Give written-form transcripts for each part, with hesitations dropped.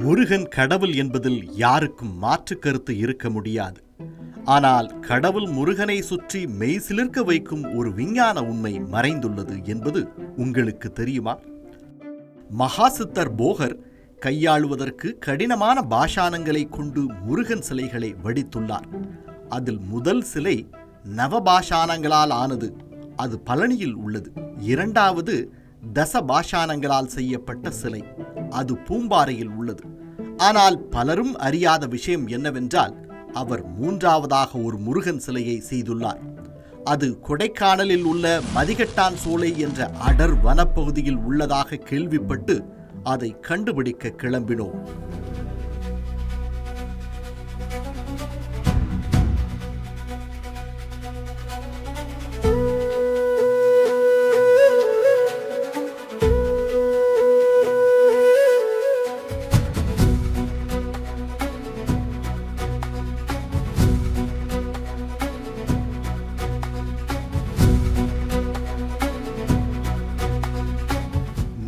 முருகன் கடவுள் என்பதில் யாருக்கும் மாற்று கருத்து இருக்க முடியாது. ஆனால் கடவுள் முருகனை சுற்றி மெய்சிலிர்க்க வைக்கும் ஒரு விஞ்ஞான உண்மை மறைந்துள்ளது என்பது உங்களுக்கு தெரியுமா? மகாசித்தர் போகர் கையாளுவதற்கு கடினமான பாஷாணங்களை கொண்டு முருகன் சிலைகளை வடித்துள்ளார். அதில் முதல் சிலை நவபாஷாணங்களால் ஆனது. அது பழனியில் உள்ளது. இரண்டாவது தச பாஷாணங்களால் செய்யப்பட்ட சிலை. அது பூம்பாறையில் உள்ளது. ஆனால் பலரும் அறியாத விஷயம் என்னவென்றால், அவர் மூன்றாவதாக ஒரு முருகன் சிலையை செய்துள்ளார். அது கொடைக்கானலில் உள்ள மதிகட்டான் சோலை என்ற அடர் வனப்பகுதியில் உள்ளதாக கேள்விப்பட்டு அதை கண்டுபிடிக்க கிளம்பினோம்.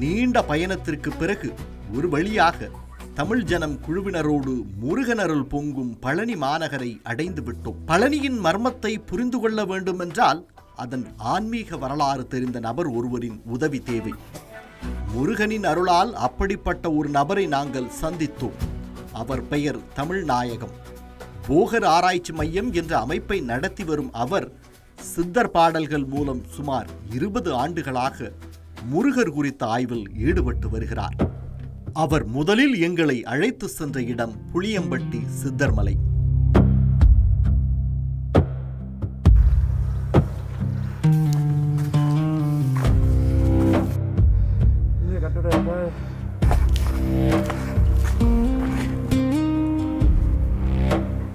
நீண்ட பயணத்திற்கு பிறகு ஒரு வழியாக தமிழ் ஜனம் குழுவினரோடு முருகனருள் பொங்கும் பழனி மாநகரை அடைந்து விட்டோம். பழனியின் மர்மத்தை புரிந்து கொள்ள வேண்டுமென்றால் அதன் ஆன்மீக வரலாறு தெரிந்த நபர் ஒருவரின் உதவி தேவை. முருகனின் அருளால் அப்படிப்பட்ட ஒரு நபரை நாங்கள் சந்தித்தோம். அவர் பெயர் தமிழ்நாயகம். போகர் ஆராய்ச்சி மையம் என்ற அமைப்பை நடத்தி வரும் அவர் சித்தர் பாடல்கள் மூலம் சுமார் 20 ஆண்டுகளாக முருகர் குறித்த ஆய்வில் ஈடுபட்டு வருகிறார். அவர் முதலில் எங்களை அழைத்து சென்ற இடம் புளியம்பட்டி சித்தர்மலை.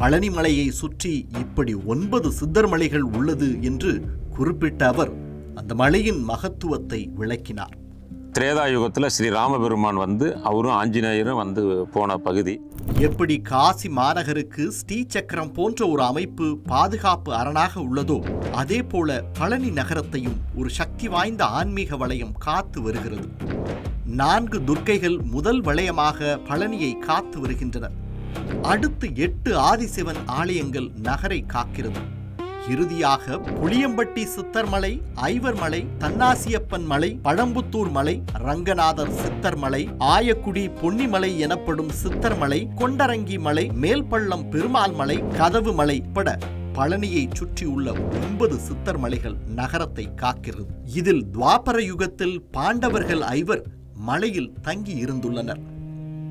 பழனிமலையை சுற்றி இப்படி 9 சித்தர்மலைகள் உள்ளது என்று குறிப்பிட்ட அவர் அந்த மலையின் மகத்துவத்தை விளக்கினார். திரேதா யுகத்தில் ஸ்ரீ ராமபெருமான் அவரும் ஆஞ்சநேயரும் போன பகுதி. எப்படி காசி மாநகருக்கு ஸ்ரீ சக்கரம் போன்ற ஒரு அமைப்பு பாதுகாப்பு அரணாக உள்ளதோ, அதே போல பழனி நகரத்தையும் ஒரு சக்தி வாய்ந்த ஆன்மீக வளையம் காத்து வருகிறது. 4 துர்க்கைகள் முதல் வளையமாக பழனியை காத்து வருகின்றனர். அடுத்து 8 ஆதிசிவன் ஆலயங்கள் நகரை காக்கிறது. இறுதியாக புளியம்பட்டி சித்தர்மலை, ஐவர்மலை, தன்னாசியப்பன் மலை, பழம்புத்தூர் மலை, ரங்கநாதர் சித்தர்மலை, ஆயக்குடி பொன்னிமலை எனப்படும் சித்தர்மலை, கொண்டரங்கி மலை, மேல்பள்ளம் பெருமாள் மலை, கதவு மலை பட பழனியை சுற்றியுள்ள 9 சித்தர்மலைகள் நகரத்தை காக்கிறது. இதில் துவாபர யுகத்தில் பாண்டவர்கள் 5 மலையில் தங்கி இருந்துள்ளனர்.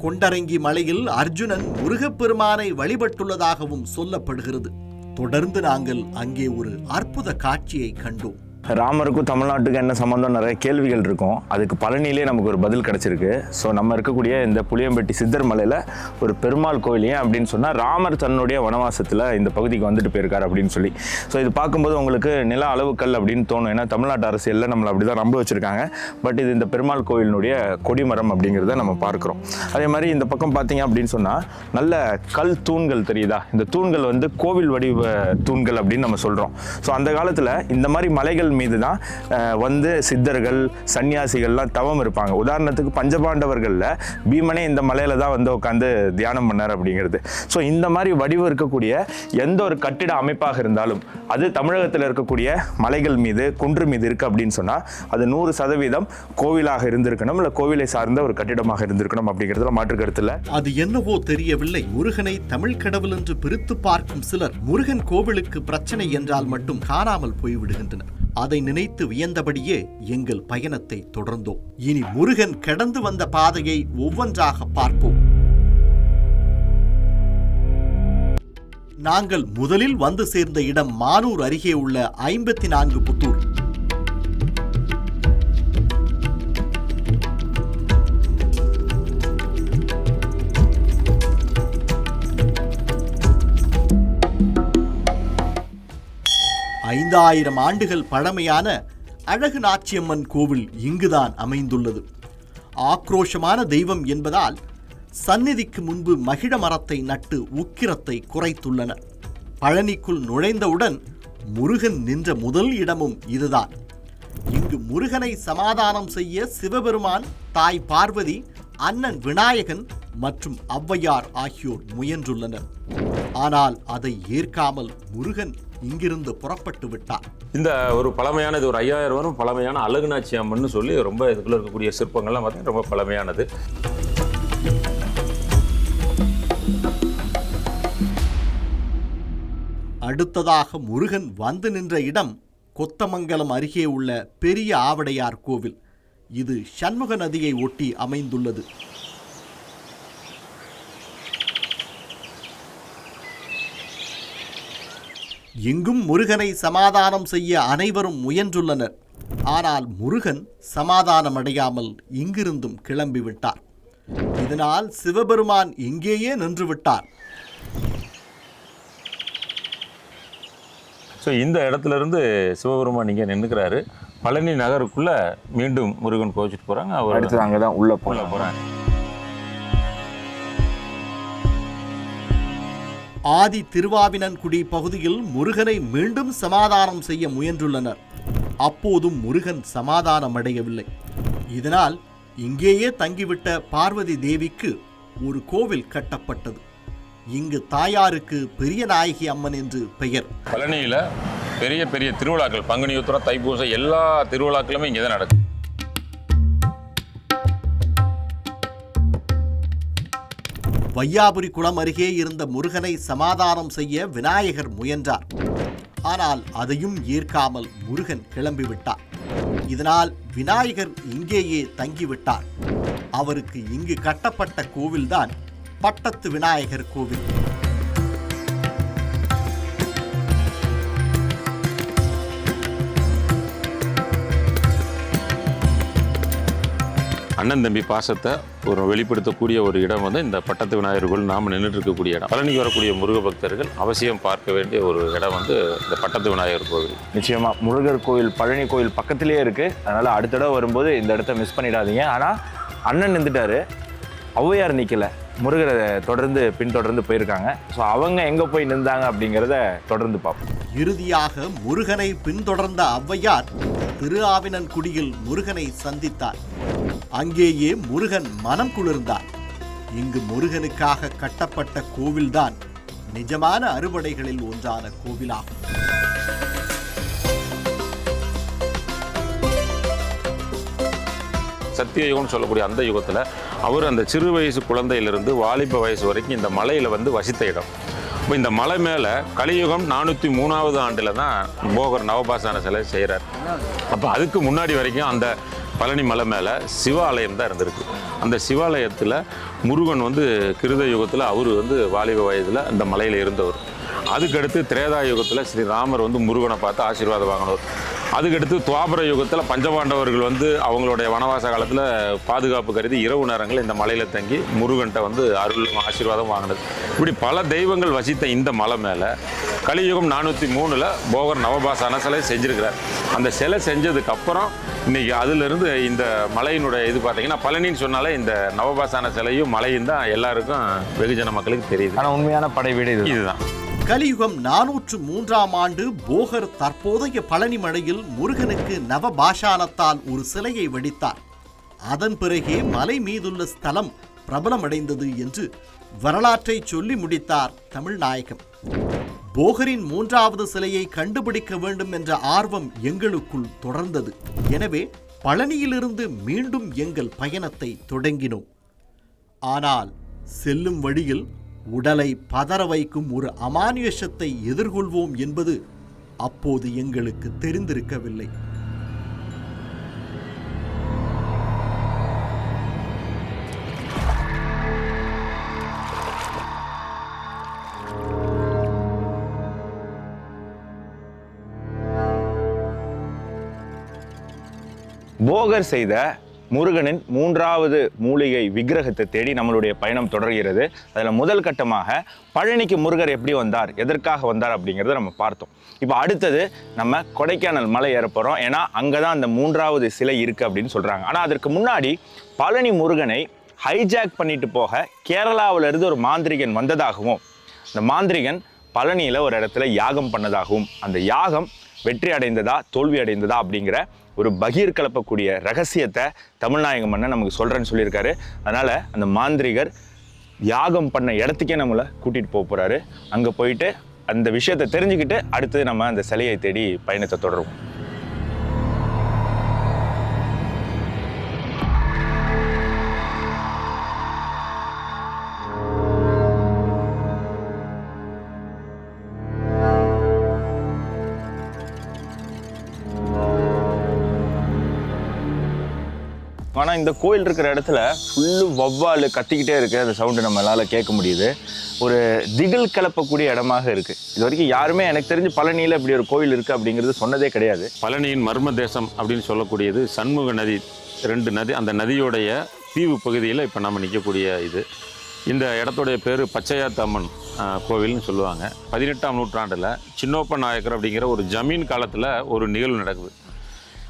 கொண்டரங்கி மலையில் அர்ஜுனன் முருகப்பெருமானை வழிபட்டுள்ளதாகவும் சொல்லப்படுகிறது. தொடர்ந்து நாங்கள் அங்கே ஒரு அற்புத காட்சியை கண்டோம். ராமருக்கும் தமிழ்நாட்டுக்கு என்ன சம்பந்தம் நிறைய கேள்விகள் இருக்கும். அதுக்கு பழனியிலே நமக்கு ஒரு பதில் கிடச்சிருக்கு. ஸோ நம்ம இருக்கக்கூடிய இந்த புளியம்பட்டி சித்தர் மலையில் ஒரு பெருமாள் கோயில். ஏன் அப்படின்னு சொன்னால், ராமர் தன்னுடைய வனவாசத்தில் இந்த பகுதிக்கு வந்துட்டு போயிருக்கார் அப்படின்னு சொல்லி. ஸோ இது பார்க்கும்போது உங்களுக்கு நில அளவுக்கல் அப்படின்னு தோணும். ஏன்னா தமிழ்நாட்டு அரசியலில் நம்மளை அப்படி தான் நம்ப வச்சுருக்காங்க. பட் இது இந்த பெருமாள் கோயிலினுடைய கொடிமரம் அப்படிங்கிறத நம்ம பார்க்குறோம். அதே மாதிரி இந்த பக்கம் பார்த்தீங்க அப்படின்னு சொன்னால், நல்ல கல் தூண்கள் தெரியுதா? இந்த தூண்கள் கோவில் வடிவ தூண்கள் அப்படின்னு நம்ம சொல்கிறோம். ஸோ அந்த காலத்தில் இந்த மாதிரி மலைகள் மீது தான் சித்தர்கள், சன்னியாசிகள்லாம் தவம் இருப்பாங்க. உதாரணத்துக்கு பஞ்சபாண்டவர்களில் பீமனே இந்த மலையில தான் உட்காந்து தியானம் பண்ணார் அப்படிங்கிறது. ஸோ இந்த மாதிரி வடிவம் இருக்கக்கூடிய எந்த ஒரு கட்டிட அமைப்பாக இருந்தாலும் அது தமிழகத்தில் இருக்கக்கூடிய மலைகள் மீது, குன்று மீது இருக்கு அப்படின்னு சொன்னால் அது 100% கோவிலாக இருந்திருக்கணும், இல்லை கோவிலை சார்ந்த ஒரு கட்டிடமாக இருந்திருக்கணும் அப்படிங்கிறதுல மாற்று கருத்து இல்லை. அது என்னவோ தெரியவில்லை, முருகனை தமிழ் கடவுள் என்று பிரித்து பார்க்கும் சிலர் முருகன் கோவிலுக்கு பிரச்சனை என்றால் மட்டும் காணாமல் போய்விடுகின்றனர். அதை நினைத்து வியந்தபடியே எங்கள் பயணத்தை தொடர்ந்தோம். இனி முருகன் கடந்து வந்த பாதையை ஒவ்வொன்றாக பார்ப்போம். நாங்கள் முதலில் வந்து சேர்ந்த இடம் மானூர் அருகே உள்ள 54 புத்தூர். ஐந்தாயிரம் ஆண்டுகள் பழமையான அழகு நாச்சியம்மன் கோவில் இங்குதான் அமைந்துள்ளது. ஆக்ரோஷமான தெய்வம் என்பதால் சந்நிதிக்கு முன்பு மகிழ மரத்தை நட்டு உக்கிரத்தை குறைத்துள்ளனர். பழனிக்குள் நுழைந்தவுடன் முருகன் நின்ற முதல் இடமும் இதுதான். இங்கு முருகனை சமாதானம் செய்ய சிவபெருமான், தாய் பார்வதி, அண்ணன் விநாயகன், மற்றும் ஔவையார் ஆகியோர் முயன்றுள்ளனர். ஆனால் அதை ஏற்காமல் முருகன் இங்கிருந்து புறப்பட்டு விட்டார். இந்த ஒரு பழமையானது, ஒரு 5000 வரும் பழமையான அழகுநாச்சி அம்மன் சொல்லி ரொம்ப இதுக்குள்ள இருக்கக்கூடிய சிற்பங்கள்லாம் பார்த்தீங்கன்னா ரொம்ப பழமையானது. அடுத்ததாக முருகன் வந்து நின்ற இடம் கொத்தமங்கலம் அருகே உள்ள பெரிய ஆவடையார் கோவில். இது சண்முக நதியை ஒட்டி அமைந்துள்ளது. இங்கும் முருகனை சமாதானம் செய்ய அனைவரும் முயன்றுள்ளனர். ஆனால் முருகன் சமாதானமடையாமல் இங்கிருந்தும் கிளம்பிவிட்டார். இதனால் சிவபெருமான் இங்கேயே நின்றுவிட்டார். ஸோ இந்த இடத்துல இருந்து சிவபெருமான் இங்கே நின்றுக்கிறாரு. பழனி நகருக்குள்ள மீண்டும் முருகன் கோவிச்சுட்டு போறாங்க. அவர் அடுத்து அங்கே தான் உள்ள போகிறாங்க. ஆதி திருவாவினன்குடி பகுதியில் முருகனை மீண்டும் சமாதானம் செய்ய முயன்றுள்ளனர். அப்போதும் முருகன் சமாதானமடையவில்லை. இதனால் இங்கேயே தங்கிவிட்ட பார்வதி தேவிக்கு ஒரு கோவில் கட்டப்பட்டது. இங்கு தாயாருக்கு பெரிய நாயகி அம்மன் என்று பெயர். பழனியில் பெரிய பெரிய திருவிழாக்கள், பங்குனி உத்திரம், தைப்பூசம், எல்லா திருவிழாக்களுமே இங்கே தான் நடக்கும். வையாபுரி குளம் அருகே இருந்த முருகனை சமாதானம் செய்ய விநாயகர் முயன்றார். ஆனால் அதையும் ஏற்காமல் முருகன் கிளம்பிவிட்டார். இதனால் விநாயகர் இங்கேயே தங்கிவிட்டார். அவருக்கு இங்கு கட்டப்பட்ட கோவில்தான் பட்டத்து விநாயகர் கோவில். அண்ணன் தம்பி பாசத்தை ஒரு வெளிப்படுத்தக்கூடிய ஒரு இடம் வந்து இந்த பட்டத்து விநாயகர் கோவில் நாம் நின்றுட்டு இருக்கக்கூடிய இடம். பழனிக்கு வரக்கூடிய முருக பக்தர்கள் அவசியம் பார்க்க வேண்டிய ஒரு இடம் வந்து இந்த பட்டத்து விநாயகர் கோவில். நிச்சயமா முருகர் கோவில் பழனி கோவில் பக்கத்திலேயே இருக்கு. அதனால அடுத்த தடவை வரும்போது இந்த இடத்த மிஸ் பண்ணிடாதீங்க. ஆனால் அண்ணன் நின்றுட்டாரு, ஔவையார் நிற்கல, முருகரை தொடர்ந்து பின்தொடர்ந்து போயிருக்காங்க. ஸோ அவங்க எங்கே போய் நின்றாங்க அப்படிங்கிறத தொடர்ந்து பார்ப்போம். இறுதியாக முருகனை பின்தொடர்ந்த ஔவையார் திருஆவினன்குடியில் முருகனை சந்தித்தார். அங்கேயே முருகன் மனம் குளிர்ந்தார். இங்கு முருகனுக்காக கட்டப்பட்ட கோவில்தான் நிஜமான அறுபடைகளில் ஒன்றான கோவிலாகும். சத்திய யுகம்னு சொல்லக்கூடிய அந்த யுகத்தில் அவர் அந்த சிறு வயசு குழந்தையிலிருந்து வாலிப வயசு வரைக்கும் இந்த மலையில் வந்து வசித்த இடம். இப்போ இந்த மலை மேலே கலியுகம் 403வது ஆண்டில் தான் போகர் நவபாசான சிலை செய்கிறார். அப்போ அதுக்கு முன்னாடி வரைக்கும் அந்த பழனி மலை மேலே சிவாலயம் தான் இருந்திருக்கு. அந்த சிவாலயத்தில் முருகன் வந்து கிருத யுகத்தில் அவர் வந்து வாலிப வயதில் அந்த மலையில் இருந்தவர். அதுக்கடுத்து திரேதா யுகத்தில் ஸ்ரீராமர் வந்து முருகனை பார்த்து ஆசீர்வாதம் வாங்கினவர். அதுக்கடுத்து துவாபர யுகத்தில் பஞ்சபாண்டவர்கள் வந்து அவங்களுடைய வனவாச காலத்தில் பாதுகாப்பு கருதி இரவு நேரங்கள் இந்த மலையில் தங்கி முருகன்ட்ட வந்து அருள் ஆசீர்வாதம் வாங்கினது. இப்படி பல தெய்வங்கள் வசித்த இந்த மலை மேலே கலியுகம் 403ல் போகர் நவபாசான சிலை செஞ்சுருக்கிறார். அந்த சிலை செஞ்சதுக்கப்புறம் இன்றைக்கி அதிலிருந்து இந்த மலையினுடைய இது பார்த்திங்கன்னா பழனின்னு சொன்னாலே இந்த நவபாசான சிலையும் மலையும் தான் எல்லாருக்கும் வெகுஜன மக்களுக்கு தெரியுது. ஆனால் உண்மையான படை வீடு இதுதான். கலியுகம் 403ஆம் ஆண்டு போகர் தற்போதைய பழனி மலையில் முருகனுக்கு நவபாஷானத்தால் ஒரு சிலையை வடித்தார். அதன் பிறகே மலை மீதுள்ள ஸ்தலம் பிரபலமடைந்தது என்று வரலாற்றை சொல்லி முடித்தார் தமிழ்நாயகம். போகரின் 3வது சிலையை கண்டுபிடிக்க வேண்டும் என்ற ஆர்வம் எங்களுக்குள் தொடர்ந்தது. எனவே பழனியிலிருந்து மீண்டும் எங்கள் பயணத்தை தொடங்கினோம். ஆனால் செல்லும் வழியில் உடலை பதற வைக்கும் ஒரு அமானுஷத்தை எதிர்கொள்வோம் என்பது அப்போது எங்களுக்கு தெரிந்திருக்கவில்லை. போகர் செய்த முருகனின் 3வது மூலிகை விக்கிரகத்தை தேடி நம்மளுடைய பயணம் தொடர்கிறது. அதில் முதல் கட்டமாக பழனிக்கு முருகர் எப்படி வந்தார், எதற்காக வந்தார் அப்படிங்கிறத நம்ம பார்த்தோம். இப்போ அடுத்தது நம்ம கொடைக்கானல் மலை ஏற போகிறோம். ஏன்னா அங்கே தான் அந்த 3வது சிலை இருக்குது அப்படின்னு சொல்கிறாங்க. ஆனால் அதற்கு முன்னாடி பழனி முருகனை ஹைஜாக் பண்ணிட்டு போக கேரளாவிலிருந்து ஒரு மாந்திரிகன் வந்ததாகவும், அந்த மாந்திரிகன் பழனியில் ஒரு இடத்துல யாகம் பண்ணதாகவும், அந்த யாகம் வெற்றி அடைந்ததா தோல்வி அடைந்ததா அப்படிங்கிற ஒரு பகீர் கலப்பக்கூடிய ரகசியத்தை தமிழ்நாயகம் மன்னன் நமக்கு சொல்கிறேன்னு சொல்லியிருக்காரு. அதனால் அந்த மாந்திரிகர் யாகம் பண்ண இடத்துக்கே நம்மளை கூட்டிகிட்டு போக போகிறாரு. அங்கே போயிட்டு அந்த விஷயத்தை தெரிஞ்சுக்கிட்டு அடுத்து நம்ம அந்த சிலையை தேடி பயணத்தை தொடருவோம். ஆனால் இந்த கோயில் இருக்கிற இடத்துல ஃபுல்லு வவ்வால் கத்திக்கிட்டே இருக்குது. அந்த சவுண்டு நம்மளால் கேட்க முடியுது. ஒரு திகில் கிளப்பக்கூடிய இடமாக இருக்குது. இது வரைக்கும் யாருமே எனக்கு தெரிஞ்சு பழனியில் இப்படி ஒரு கோயில் இருக்குது அப்படிங்கிறது சொன்னதே கிடையாது. பழனியின் மர்ம தேசம் அப்படின்னு சொல்லக்கூடியது சண்முக நதி, 2 நதி, அந்த நதியோடைய தீவு பகுதியில் இப்போ நம்ம நிற்கக்கூடிய இந்த இடத்துடைய பேர் பச்சையாத்தம்மன் கோவில்னு சொல்லுவாங்க. 18ஆம் நூற்றாண்டில் சின்னப்ப நாயக்கர் அப்படிங்கிற ஒரு ஜமீன் காலத்தில் ஒரு நிகழ்வு நடக்குது.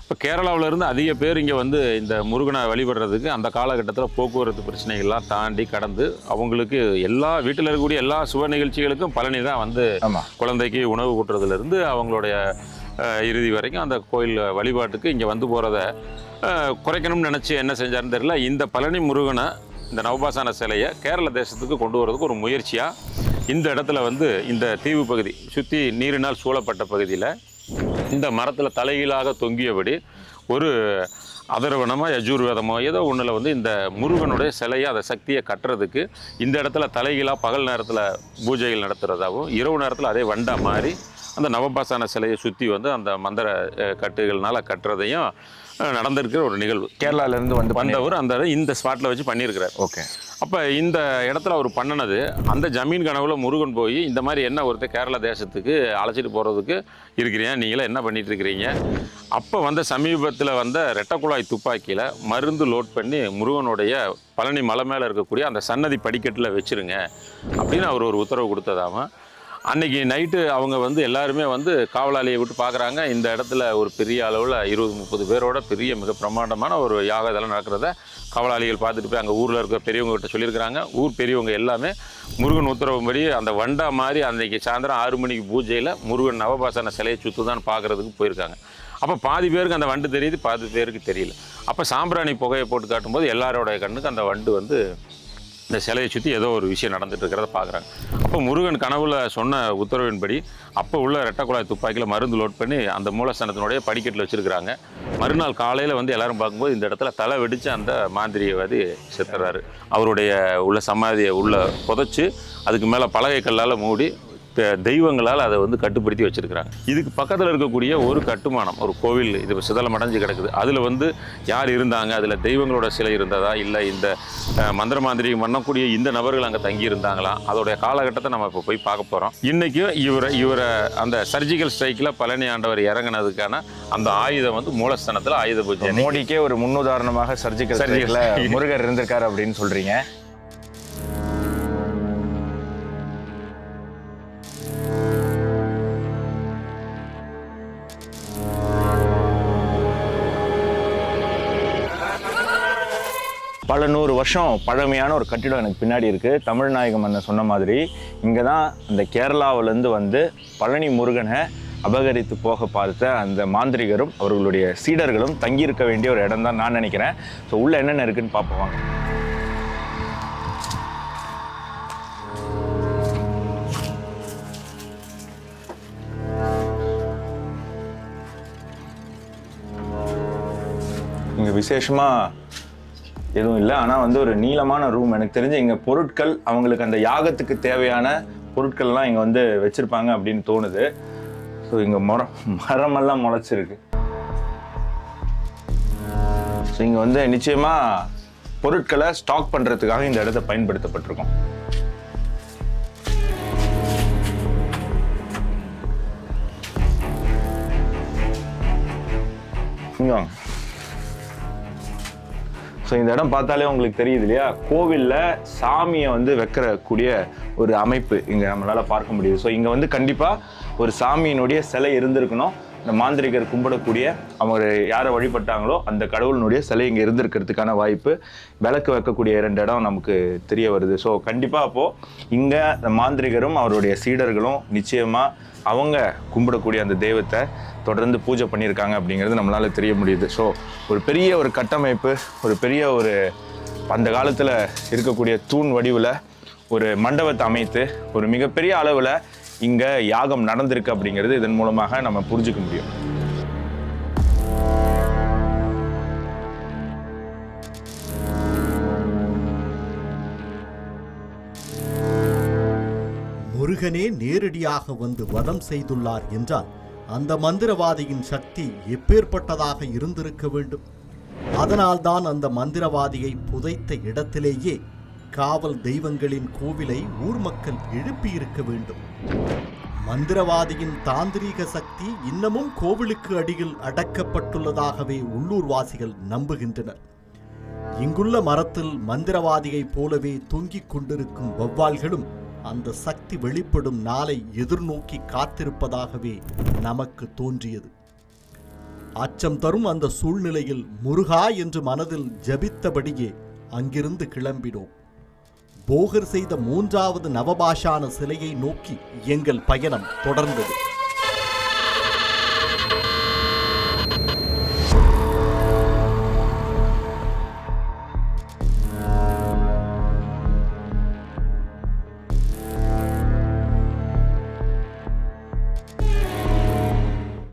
இப்போ கேரளாவிலேருந்து அதிக பேர் இங்கே வந்து இந்த முருகனை வழிபடுறதுக்கு அந்த காலகட்டத்தில் போக்குவரத்து பிரச்சனைகள்லாம் தாண்டி கடந்து அவங்களுக்கு எல்லா வீட்டில் இருக்கக்கூடிய எல்லா சுப நிகழ்ச்சிகளுக்கும் பழனி தான் வந்து குழந்தைக்கு உணவு கூட்டுறதுலேருந்து அவங்களுடைய இறுதி வரைக்கும் அந்த கோயில் வழிபாட்டுக்கு இங்கே வந்து போகிறத குறைக்கணும்னு நினச்சி என்ன செஞ்சாருன்னு தெரியல. இந்த பழனி முருகனை, இந்த நவபாசான சிலையை கேரள தேசத்துக்கு கொண்டு வரதுக்கு ஒரு முயற்சியாக இந்த இடத்துல வந்து இந்த தீவு பகுதி சுற்றி நீரினால் சூழப்பட்ட பகுதியில் இந்த மரத்தில் தலைகீழாக தொங்கியபடி ஒரு அதர்வனமோ யஜூர்வேதமோ ஏதோ ஒன்றில் வந்து இந்த முருகனுடைய சிலையை, அதை சக்தியை கட்டுறதுக்கு இந்த இடத்துல தலைகீழாக பகல் நேரத்தில் பூஜைகள் நடத்துகிறதாகவும், இரவு நேரத்தில் அதே வண்டா மாறி அந்த நவபாசான சிலையை சுற்றி வந்து அந்த மந்திர கட்டுகள்னால் கட்டுறதையும் நடந்திருக்கிற ஒரு நிகழ்வு. கேரளாவிலேருந்து வந்தவர் அந்த இந்த ஸ்பாட்டில் வச்சு பண்ணியிருக்கிறார். ஓகே. அப்போ இந்த இடத்துல அவர் பண்ணினது, அந்த ஜமீன் கனவுல முருகன் போய் இந்த மாதிரி என்ன ஒருத்தர் கேரள தேசத்துக்கு அழைச்சிட்டு போகிறதுக்கு இருக்கிறீங்க, நீங்களே என்ன பண்ணிட்டு இருக்கிறீங்க, அப்போ வந்த சமீபத்தில் வந்த ரெட்டக்குழாய் துப்பாக்கியில் மருந்து லோட் பண்ணி முருகனுடைய பழனி மலை மேலே இருக்கக்கூடிய அந்த சன்னதி படிக்கட்டில் வச்சுருங்க அப்படின்னு அவர் ஒரு உத்தரவு கொடுத்ததாம. அன்றைக்கி நைட்டு அவங்க வந்து எல்லாருமே வந்து காவலாளியை விட்டு பார்க்குறாங்க. இந்த இடத்துல ஒரு பெரிய அளவில் 20-30 பேரோட பெரிய மிக பிரமாண்டமான ஒரு யாக இதெல்லாம் நடக்கிறத காவலாளிகள் பார்த்துட்டு போய் அங்கே ஊரில் இருக்கிற பெரியவங்ககிட்ட சொல்லியிருக்கிறாங்க. ஊர் பெரியவங்க எல்லாமே முருகன் உத்தரவும்படி அந்த வண்டா மாதிரி அன்றைக்கி சாயந்தரம் 6 மணிக்கு பூஜையில் முருகன் நவபாசான சிலையை சுற்றுதான் பார்க்குறதுக்கு போயிருக்காங்க. அப்போ பாதி பேருக்கு அந்த வண்டு தெரியுது, பாதி பேருக்கு தெரியல. அப்போ சாம்பிராணி புகையை போட்டு காட்டும்போது எல்லாரோடைய கண்ணுக்கு அந்த வண்டு வந்து இந்த சிலையை சுற்றி ஏதோ ஒரு விஷயம் நடந்துட்டு இருக்கிறத பார்க்குறாங்க. அப்போ முருகன் கனவுல சொன்ன உத்தரவின்படி அப்போ உள்ள ரெட்டக்குழாய் துப்பாக்கியில் மருந்து லோட் பண்ணி அந்த மூலஸ்தானத்தினுடைய படிக்கட்டில் வச்சுருக்கிறாங்க. மறுநாள் காலையில் வந்து எல்லாரும் பார்க்கும்போது இந்த இடத்துல தலை வெடித்து அந்த மாந்திரியவாதி செத்துறாரு. அவருடைய உள்ள சமாதியை உள்ள புதைச்சி அதுக்கு மேலே பலகை கல்லால் மூடி தெய்வங்களால் அதை வந்து கட்டுப்படுத்தி வச்சுருக்கிறாங்க. இதுக்கு பக்கத்தில் இருக்கக்கூடிய ஒரு கட்டுமானம், ஒரு கோவில் இது சிதலம் அடைஞ்சு கிடக்குது. அதில் வந்து யார் இருந்தாங்க, அதில் தெய்வங்களோட சிலை இருந்ததா, இல்லை இந்த மந்திர மாந்திரிகம் பண்ணக்கூடிய இந்த நபர்கள் அங்கே தங்கி இருந்தாங்களா, அதோடைய காலகட்டத்தை நம்ம இப்போ போய் பார்க்க போகிறோம். இன்றைக்கும் இவரை அந்த சர்ஜிக்கல் ஸ்ட்ரைக்கில் பழனி ஆண்டவர் இறங்கினதுக்கான அந்த ஆயுதம் வந்து மூலஸ்தானத்தில் ஆயுத பூஜை. மோடிக்கே ஒரு முன்னுதாரணமாக சர்ஜிக்கல் ஸ்ட்ரைக்கில் முருகர் இருந்திருக்காரு அப்படின்னு சொல்கிறீங்க. பல 100 வருஷம் பழமையான ஒரு கட்டிடம் எனக்கு பின்னாடி இருக்குது. தமிழ்நாயகம் அண்ணன் சொன்ன மாதிரி இங்கே தான் அந்த கேரளாவிலேருந்து வந்து பழனி முருகனை அபகரித்து போக பார்த்த அந்த மாந்திரிகரும் அவர்களுடைய சீடர்களும் தங்கியிருக்க வேண்டிய ஒரு இடம் தான் நான் நினைக்கிறேன். ஸோ உள்ளே என்னென்ன இருக்குதுன்னு பார்ப்போம். இங்கே விசேஷமாக எதுவும் இல்லை, ஆனால் வந்து ஒரு நீளமான ரூம். எனக்கு தெரிஞ்சு இங்கே பொருட்கள், அவங்களுக்கு அந்த யாகத்துக்கு தேவையான பொருட்கள்லாம் இங்கே வந்து வச்சுருப்பாங்க அப்படின்னு தோணுது. ஸோ இங்கே மரமெல்லாம் முளைச்சிருக்கு. ஸோ இங்கே வந்து நிச்சயமாக பொருட்களை ஸ்டாக் பண்ணுறதுக்காக இந்த இடத்த பயன்படுத்தப்பட்டிருக்கும். இங்கே வாங்க. ஸோ இந்த இடம் பார்த்தாலே உங்களுக்கு தெரியுது இல்லையா, கோவிலில் சாமியை வந்து வைக்கிறக்கூடிய ஒரு அமைப்பு இங்கே நம்மளால் பார்க்க முடியுது. ஸோ இங்கே வந்து கண்டிப்பாக ஒரு சாமியினுடைய சிலை இருந்திருக்கணும். இந்த மாந்திரிகர் கும்பிடக்கூடிய அவங்க யாரை வழிபட்டாங்களோ அந்த கடவுளினுடைய சிலை இங்கே இருந்திருக்கிறதுக்கான வாய்ப்பு. விளக்கு வைக்கக்கூடிய 2 இடம் நமக்கு தெரிய வருது. ஸோ கண்டிப்பாக அப்போது இங்கே இந்த மாந்திரிகரும் அவருடைய சீடர்களும் நிச்சயமாக அவங்க கும்பிடக்கூடிய அந்த தெய்வத்தை தொடர்ந்து பூஜை பண்ணியிருக்காங்க அப்படிங்கிறது நம்மளால் தெரிய முடியுது. ஸோ ஒரு பெரிய ஒரு கட்டமைப்பு, ஒரு பெரிய ஒரு அந்த காலத்தில் இருக்கக்கூடிய தூண் வடிவில் ஒரு மண்டபத்தை அமைத்து ஒரு மிகப்பெரிய அளவில் இங்கே யாகம் நடந்திருக்கு அப்படிங்கிறது இதன் மூலமாக நம்ம புரிஞ்சுக்க முடியும். முருகனே நேரடியாக வந்து வதம் செய்துள்ளார் என்றால் அந்த மந்திரவாதியின் சக்தி எப்பேற்பட்டதாக இருந்திருக்க வேண்டும். அதனால்தான் அந்த மந்திரவாதியை புதைத்த இடத்திலேயே காவல் தெய்வங்களின் கோவிலை ஊர் மக்கள் எழுப்பியிருக்க வேண்டும். மந்திரவாதியின் தாந்திரீக சக்தி இன்னமும் கோவிலுக்கு அடியில் அடக்கப்பட்டுள்ளதாகவே உள்ளூர்வாசிகள் நம்புகின்றனர். இங்குள்ள மரத்தில் மந்திரவாதியைப் போலவே தொங்கிக் கொண்டிருக்கும் வௌவால்களும் அந்த சக்தி வெளிப்படும் நாளை எதிர்நோக்கி காத்திருப்பதாகவே நமக்கு தோன்றியது. அச்சம் தரும் அந்த சூழ்நிலையில் முருகா என்று மனதில் ஜபித்தபடியே அங்கிருந்து கிளம்பினோம். போகர் செய்த 3வது நவபாஷான சிலையை நோக்கி எங்கள் பயணம் தொடர்ந்தது.